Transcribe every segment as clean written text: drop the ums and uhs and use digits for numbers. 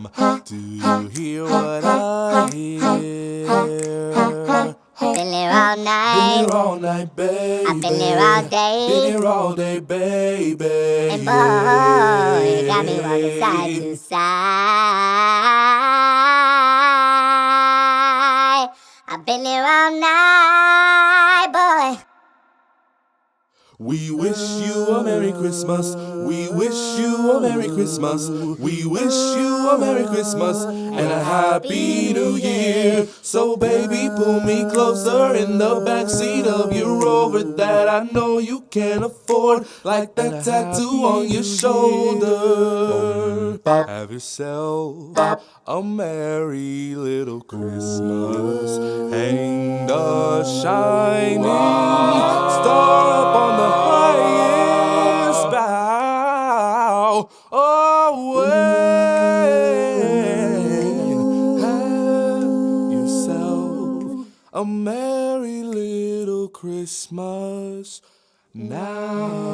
Do you hear what I hear? Been here all night. Been here all night, baby. I've been here all day. Been here all day, baby. And boy, you got me walking side to side. I've been here all night, boy. We wish you a Merry Christmas. We wish you a Merry Christmas. We wish you a Merry Christmas and a Happy New Year. So baby, pull me closer in the backseat of your Rover that I know you can't afford, like that tattoo on your shoulder. Have yourself a merry little Christmas. Hang the shining star up on the highest bough. Have yourself a merry little Christmas now.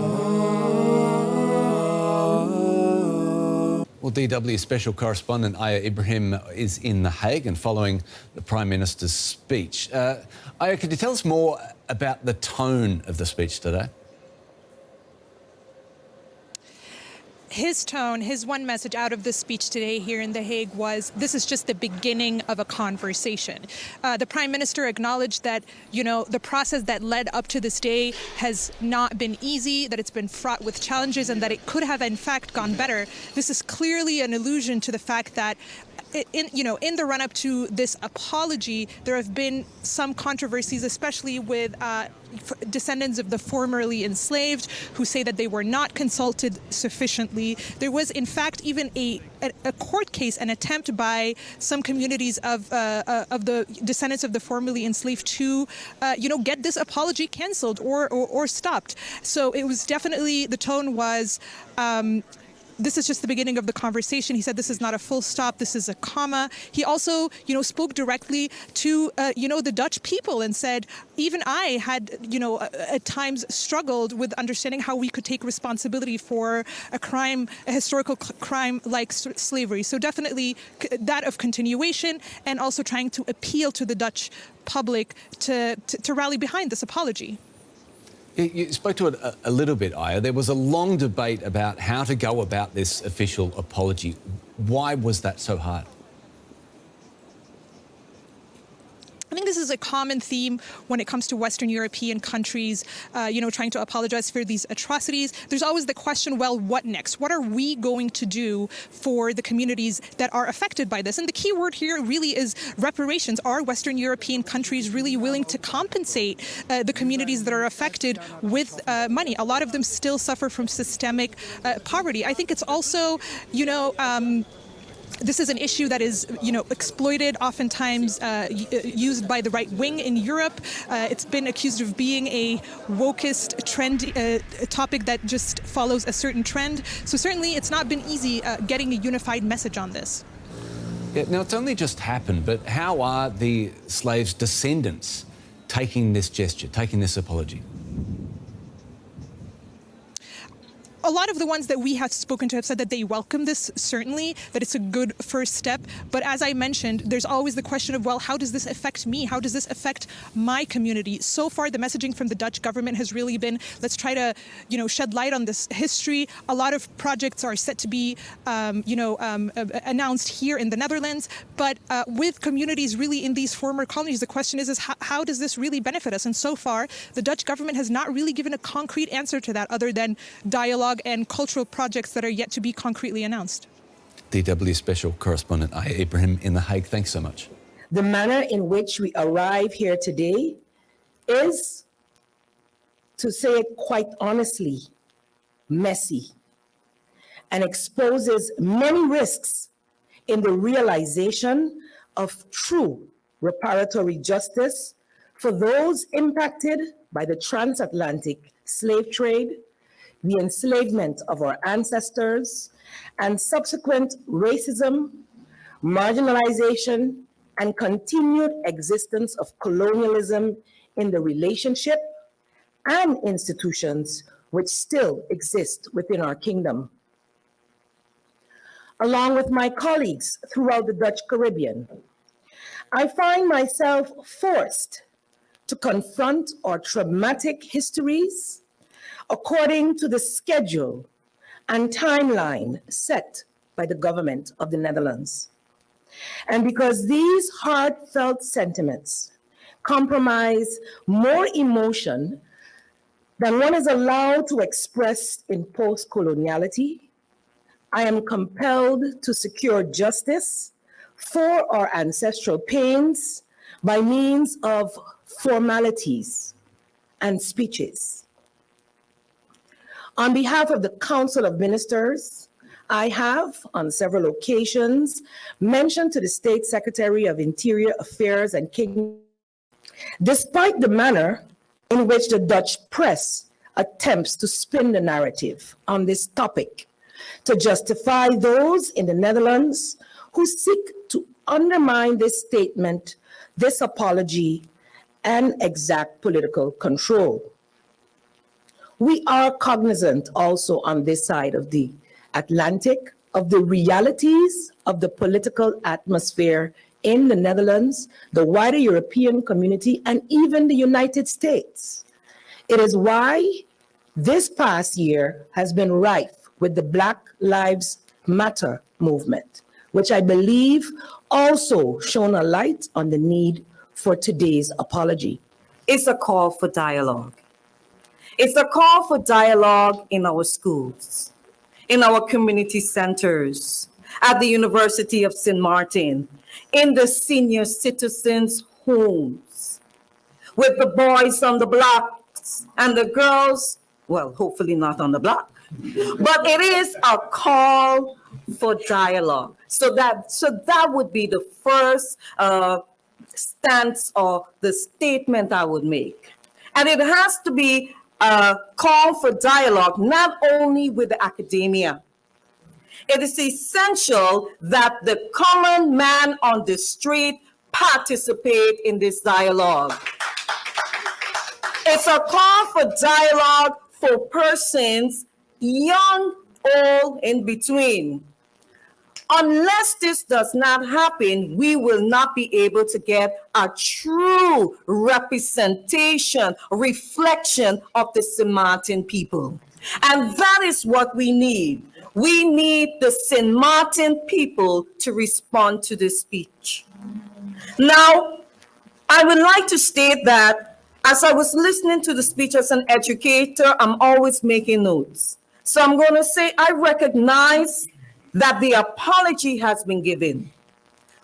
Well, DW Special Correspondent Aya Ibrahim is in The Hague and following the Prime Minister's speech. Aya, could you tell us more about the tone of the speech today? His tone, his one message out of the speech today here in The Hague was, this is just the beginning of a conversation. The Prime Minister acknowledged that, the process that led up to this day has not been easy, that it's been fraught with challenges, and that it could have, in fact, gone better. This is clearly an allusion to the fact that in the run-up to this apology, there have been some controversies, especially with descendants of the formerly enslaved who say that they were not consulted sufficiently. There was, in fact, even a court case, an attempt by some communities of the descendants of the formerly enslaved to, get this apology canceled or stopped. So it was definitely, the tone was, this is just the beginning of the conversation. He said this is not a full stop, this is a comma. He also, spoke directly to, the Dutch people and said, even I had, at times struggled with understanding how we could take responsibility for a crime, a historical crime like slavery. So definitely that of continuation, and also trying to appeal to the Dutch public to rally behind this apology. You spoke to it a little bit, Aya. There was a long debate about how to go about this official apology. Why was that so hard? I think this is a common theme when it comes to Western European countries, trying to apologize for these atrocities. There's always the question, well, what next? What are we going to do for the communities that are affected by this? And the key word here really is reparations. Are Western European countries really willing to compensate the communities that are affected with money? A lot of them still suffer from systemic poverty. I think it's also, this is an issue that is, exploited, oftentimes used by the right wing in Europe. It's been accused of being a wokeist trend, topic that just follows a certain trend. So certainly it's not been easy getting a unified message on this. Yeah, now, it's only just happened, but how are the slaves' descendants taking this gesture, taking this apology? A lot of the ones that we have spoken to have said that they welcome this, certainly, that it's a good first step. But as I mentioned, there's always the question of, well, how does this affect me? How does this affect my community? So far, the messaging from the Dutch government has really been, let's try to, shed light on this history. A lot of projects are set to be, announced here in the Netherlands. But with communities really in these former colonies, the question is how does this really benefit us? And so far, the Dutch government has not really given a concrete answer to that, other than dialogue and cultural projects that are yet to be concretely announced. DW Special Correspondent Aya Ibrahim in The Hague, thanks so much. The manner in which we arrive here today is, to say it quite honestly, messy, and exposes many risks in the realization of true reparatory justice for those impacted by the transatlantic slave trade, the enslavement of our ancestors, and subsequent racism, marginalization, and continued existence of colonialism in the relationship and institutions which still exist within our kingdom. along with my colleagues throughout the Dutch Caribbean, I find myself forced to confront our traumatic histories according to the schedule and timeline set by the government of the Netherlands. And because these heartfelt sentiments comprise more emotion than one is allowed to express in post-coloniality, I am compelled to secure justice for our ancestral pains by means of formalities and speeches. On behalf of the Council of Ministers, I have, on several occasions, mentioned to the State Secretary of Interior Affairs and Kingdom, despite the manner in which the Dutch press attempts to spin the narrative on this topic, to justify those in the Netherlands who seek to undermine this statement, this apology, and exact political control. We are cognizant also on this side of the Atlantic of the realities of the political atmosphere in the Netherlands, the wider European community, and even the United States. It is why this past year has been rife with the Black Lives Matter movement, which I believe also shone a light on the need for today's apology. It's a call for dialogue. It's a call for dialogue in our schools, in our community centers, at the University of St. Maarten, in the senior citizens' homes, with the boys on the blocks and the girls, well, hopefully not on the block, but it is a call for dialogue. So that would be the first stance or the statement I would make. And it has to be a call for dialogue, not only with the academia. It is essential that the common man on the street participate in this dialogue. It's a call for dialogue for persons, young, old, in between. Unless this does not happen, we will not be able to get a true representation, reflection of the St. Maarten people. And that is what we need. We need the St. Maarten people to respond to this speech. Now, I would like to state that as I was listening to the speech as an educator, I'm always making notes. So I'm going to say I recognize that the apology has been given,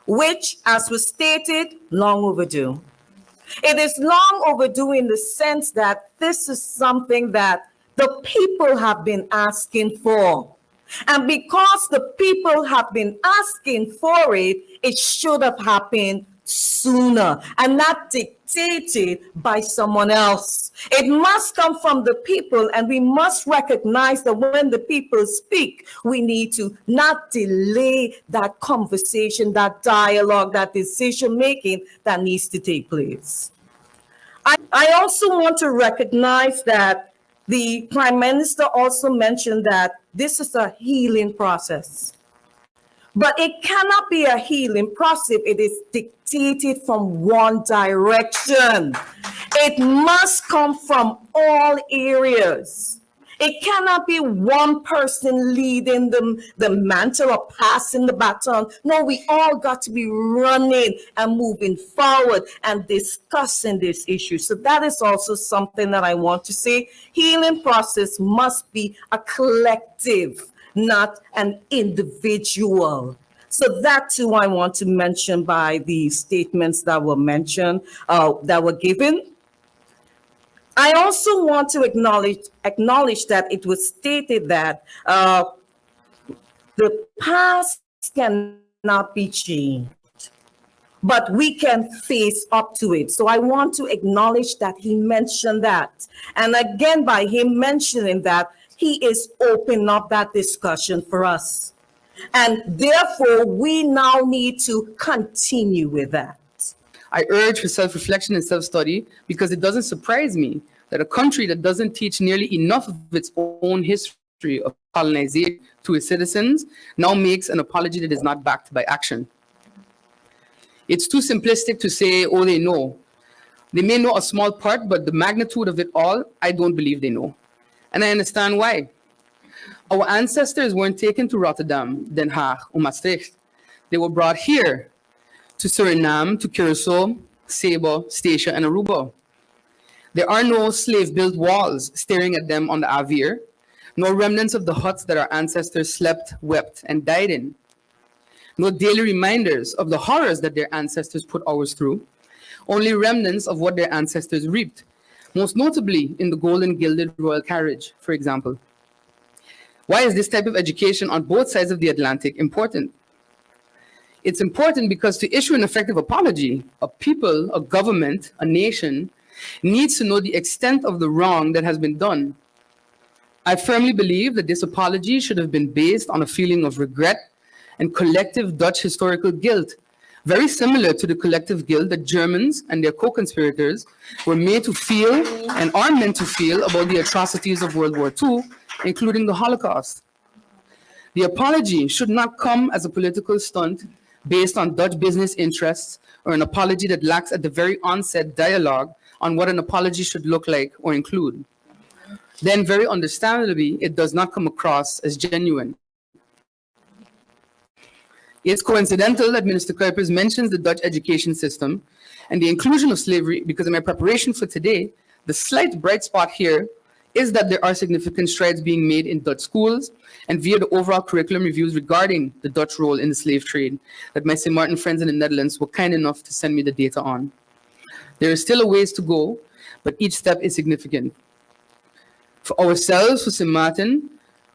which, as was stated, long overdue. It is long overdue in the sense that this is something that the people have been asking for. And because the people have been asking for it, it should have happened sooner and not dictated by someone else. It must come from the people, and we must recognize that when the people speak, we need to not delay that conversation, that dialogue, that decision making that needs to take place. I also want to recognize that the Prime Minister also mentioned that this is a healing process. But it cannot be a healing process. It is dictated from one direction. It must come from all areas. It cannot be one person leading the mantle or passing the baton. No, we all got to be running and moving forward and discussing this issue. So that is also something that I want to say. Healing process must be a collective, not an individual. So that too I want to mention by the statements that were mentioned, that were given. I also want to acknowledge that it was stated that the past cannot be changed, but we can face up to it. So I want to acknowledge that he mentioned that. And again, by him mentioning that, he is opening up that discussion for us. And therefore, we now need to continue with that. I urge for self-reflection and self-study because it doesn't surprise me that a country that doesn't teach nearly enough of its own history of colonization to its citizens now makes an apology that is not backed by action. It's too simplistic to say, oh, they know. They may know a small part, but the magnitude of it all, I don't believe they know. And I understand why. Our ancestors weren't taken to Rotterdam, Den Haag, or Maastricht. They were brought here, to Suriname, to Curaçao, Saba, Statia, and Aruba. There are no slave-built walls staring at them on the Avir, no remnants of the huts that our ancestors slept, wept, and died in. No daily reminders of the horrors that their ancestors put ours through, only remnants of what their ancestors reaped, most notably in the golden gilded royal carriage, for example. Why is this type of education on both sides of the Atlantic important? It's important because to issue an effective apology, a people, a government, a nation needs to know the extent of the wrong that has been done. I firmly believe that this apology should have been based on a feeling of regret and collective Dutch historical guilt, very similar to the collective guilt that Germans and their co-conspirators were made to feel and are meant to feel about the atrocities of World War II, including the Holocaust. The apology should not come as a political stunt based on Dutch business interests or an apology that lacks at the very onset dialogue on what an apology should look like or include. Then very understandably, it does not come across as genuine. It's coincidental that Minister Kuipers mentions the Dutch education system and the inclusion of slavery because in my preparation for today, the slight bright spot here is that there are significant strides being made in Dutch schools and via the overall curriculum reviews regarding the Dutch role in the slave trade that my St. Maarten friends in the Netherlands were kind enough to send me the data on. There is still a ways to go, but each step is significant. For ourselves, for St. Maarten,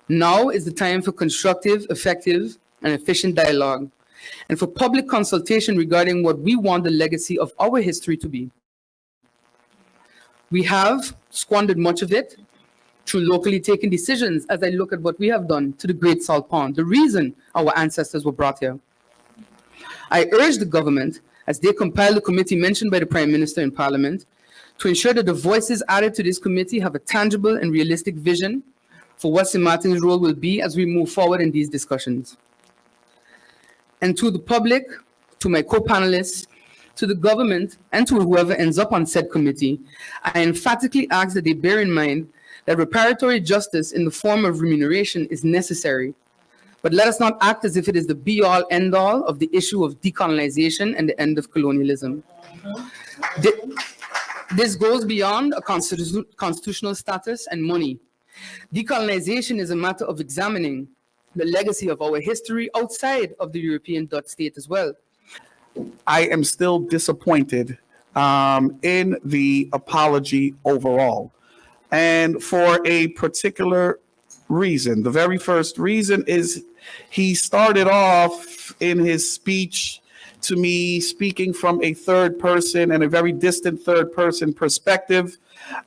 now is the time for constructive, effective, and efficient dialogue, and for public consultation regarding what we want the legacy of our history to be. We have squandered much of it through locally taken decisions as I look at what we have done to the Great Salt Pond, the reason our ancestors were brought here. I urge the government, as they compile the committee mentioned by the Prime Minister in Parliament, to ensure that the voices added to this committee have a tangible and realistic vision for what St. Maarten's role will be as we move forward in these discussions. And to the public, to my co-panelists, to the government, and to whoever ends up on said committee, I emphatically ask that they bear in mind that reparatory justice in the form of remuneration is necessary. But let us not act as if it is the be-all, end-all of the issue of decolonization and the end of colonialism. This goes beyond a constitutional status and money. Decolonization is a matter of examining the legacy of our history outside of the European Dutch state as well. I am still disappointed in the apology overall, and for a particular reason. The very first reason is he started off in his speech to me speaking from a third person and a very distant third person perspective,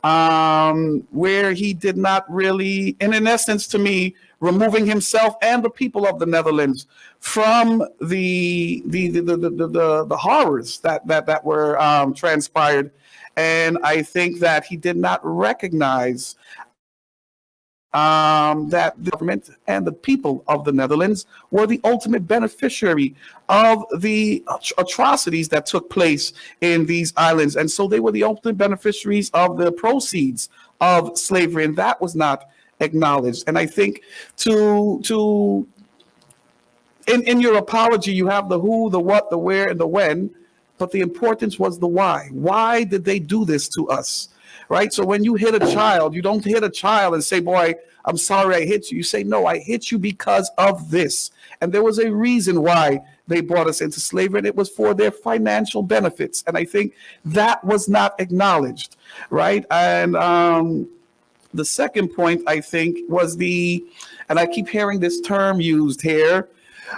where he did not really, and in essence to me, removing himself and the people of the Netherlands from the horrors that were transpired. And I think that he did not recognize that the government and the people of the Netherlands were the ultimate beneficiary of the atrocities that took place in these islands. And so they were the ultimate beneficiaries of the proceeds of slavery, and that was not acknowledged. And I think in your apology, you have the who, the what, the where, and the when, but the importance was the why. Why did they do this to us? Right? So when you hit a child, you don't hit a child and say, boy, I'm sorry I hit you. You say, no, I hit you because of this. And there was a reason why they brought us into slavery, and it was for their financial benefits. And I think that was not acknowledged, right? And the second point, I think, was and I keep hearing this term used here,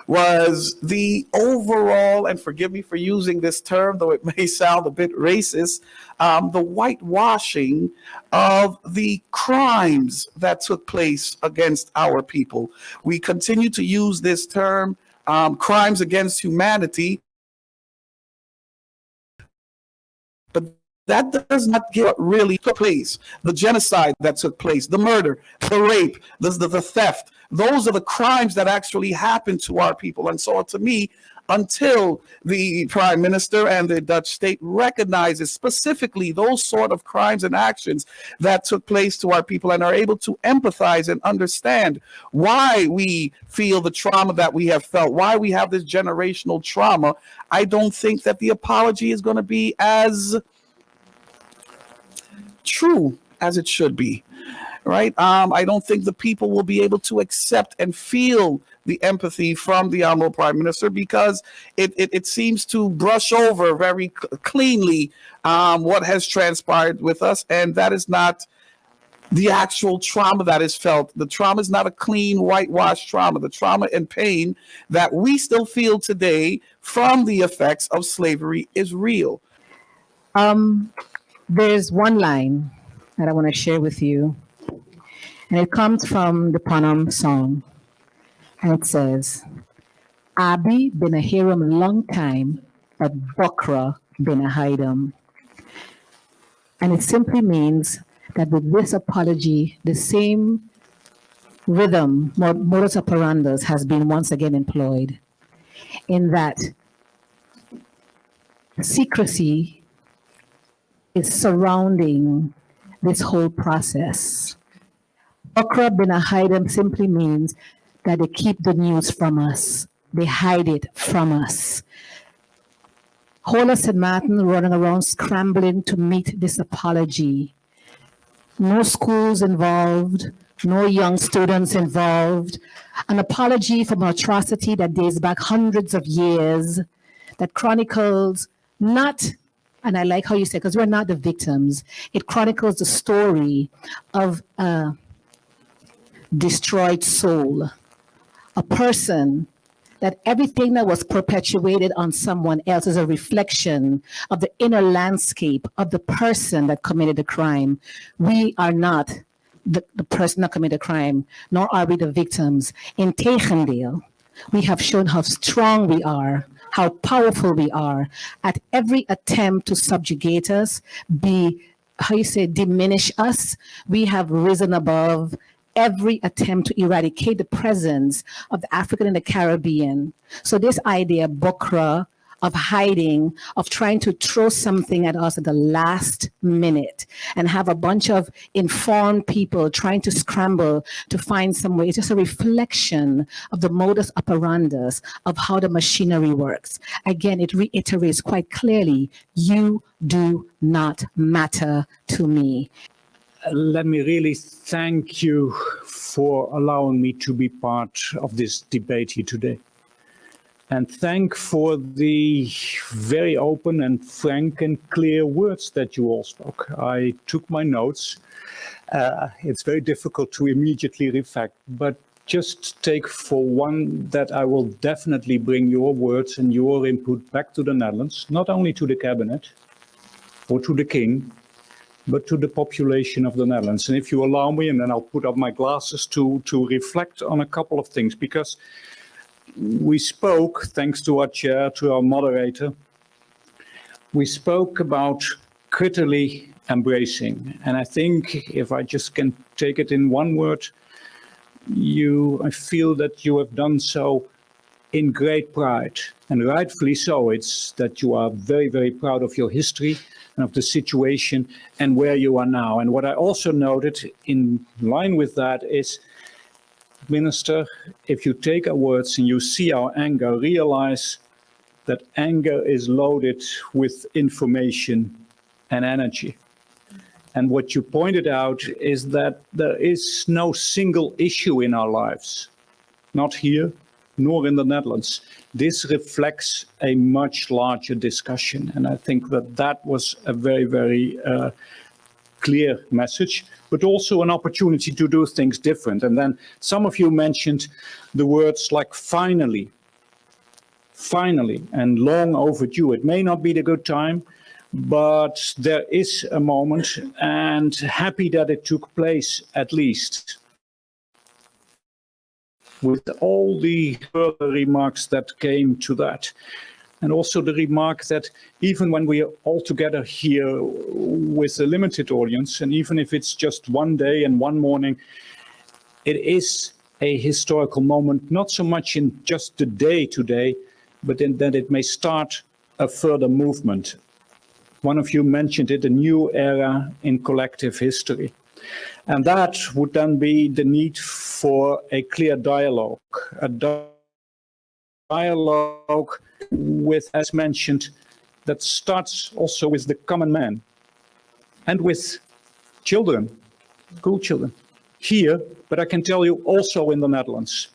was the overall, and forgive me for using this term, though it may sound a bit racist, the whitewashing of the crimes that took place against our people. We continue to use this term, crimes against humanity, but that does not give what really took place. The genocide that took place, the murder, the rape, the theft. Those are the crimes that actually happened to our people. And so to me, until the Prime Minister and the Dutch state recognizes specifically those sort of crimes and actions that took place to our people and are able to empathize and understand why we feel the trauma that we have felt, why we have this generational trauma, I don't think that the apology is going to be as true as it should be, right? I don't think the people will be able to accept and feel the empathy from the Honorable Prime Minister because it seems to brush over very cleanly what has transpired with us, and that is not the actual trauma that is felt. The trauma is not a clean, whitewashed trauma. The trauma and pain that we still feel today from the effects of slavery is real. There's one line that I want to share with you, and it comes from the Panam song, and it says, Abi been a herum long time, but Bokra been a hidem. And it simply means that with this apology, the same rhythm, modus operandi, has been once again employed, in that secrecy is surrounding this whole process. Okra bin Ahidem simply means that they keep the news from us. They hide it from us. Holland and Maarten running around scrambling to meet this apology. No schools involved, no young students involved. An apology for an atrocity that dates back hundreds of years, that chronicles not, and I like how you say, because we're not the victims, it chronicles the story of a destroyed soul, a person that everything that was perpetuated on someone else is a reflection of the inner landscape of the person that committed the crime. We are not the person that committed the crime, nor are we the victims. In Tegendeel, we have shown how strong we are, how powerful we are at every attempt to subjugate us, diminish us. We have risen above every attempt to eradicate the presence of the African and the Caribbean. So this idea, Bokra, of hiding, of trying to throw something at us at the last minute and have a bunch of informed people trying to scramble to find some way, it's just a reflection of the modus operandi of how the machinery works. Again, it reiterates quite clearly, you do not matter to me. Let me really thank you for allowing me to be part of this debate here today. And thank for the very open and frank and clear words that you all spoke. I took my notes. It's very difficult to immediately reflect, but just take for one that I will definitely bring your words and your input back to the Netherlands, not only to the cabinet or to the king, but to the population of the Netherlands. And if you allow me, and then I'll put up my glasses to reflect on a couple of things, because we spoke, thanks to our chair, to our moderator, we spoke about critically embracing. And I think if I just can take it in one word, I feel that you have done so in great pride, and rightfully so. It's that you are very, very proud of your history and of the situation and where you are now. And what I also noted in line with that is, Minister, if you take our words and you see our anger, realize that anger is loaded with information and energy. And what you pointed out is that there is no single issue in our lives, not here, nor in the Netherlands. This reflects a much larger discussion. And I think that that was a very, very clear message, but also an opportunity to do things different. And then some of you mentioned the words like finally, and long overdue. It may not be the good time, but there is a moment, and happy that it took place at least. With all the further remarks that came to that. And also the remark that even when we are all together here with a limited audience, and even if it's just one day and one morning, it is a historical moment, not so much in just the day today, but in that it may start a further movement. One of you mentioned it, a new era in collective history. And that would then be the need for a clear dialogue, a dialogue with, as mentioned, that starts also with the common man and with children, school children, here, but I can tell you also in the Netherlands.